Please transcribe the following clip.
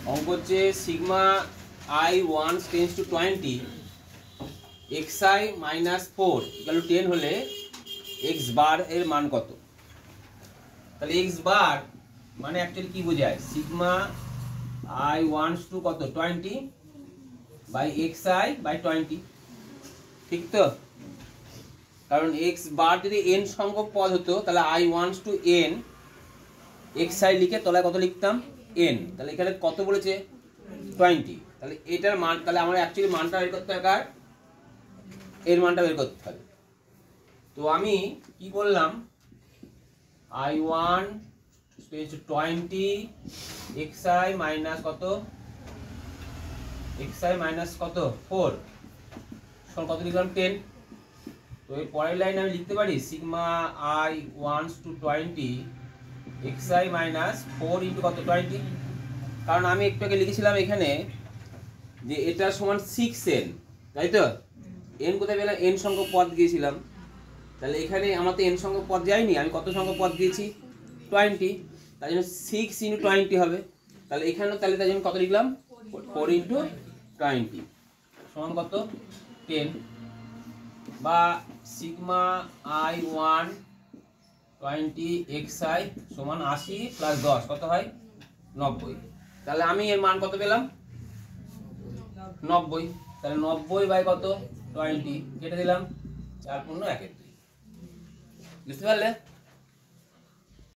অঙ্ক হচ্ছে sigma I 1 tends to 20 xi minus 4 equal to 10 হলে x বার এর মান কত? তাহলে x বার মানে অ্যাকচুয়ালি কি বোঝায়? সিগমা i ওয়ান্স টু কত 20 বাই xi বাই 20, ঠিক তো? কারণ x বার যদি n সংখ্যক পদ হতো তাহলে i once to n xi লিখে তলায় কত লিখতাম? n। তাহলে এখানে কত বলেছে? 20। তাহলে এটার মান, তাহলে আমরা অ্যাকচুয়ালি মানটা বের করতে হবে, কার এর মানটা বের করতে হবে। তো আমি কি করলাম, i1 tends to 20 xi minus কত, xi মাইনাস কত 4 সমান কত লিখলাম 10। তো এর পরের লাইন আমি লিখতে পারি sigma i once to 20 xi minus 4 into কত 20। কারণ আমি একটু আগে লিখেছিলাম এখানে যে এটা সমান 6n, তাই তো? n কোথায় পেলাম? n সংখ্যক পদ দিয়েছিলাম। তাহলে এখানে আমার তো n সংখ্যক পদ যায়নি, আমি কত সংখ্যক পদ দিয়েছি? 20। তাই জন্য 6 ইন্টু 20 হবে। তাহলে এখানেও তাহলে তাই জন্য কত লিখলাম? 4 ইন্টু 20 সমান কত 10। বা সিগমা i 1 20 xi সমান 80 প্লাস 10 কত হয়? 90। তাহলে আমি এর মান কত পেলাম? 90। তাহলে 90 বাই কত 20 কেটে দিলাম, 4 পূর্ণ 1। বুঝতে পারলে?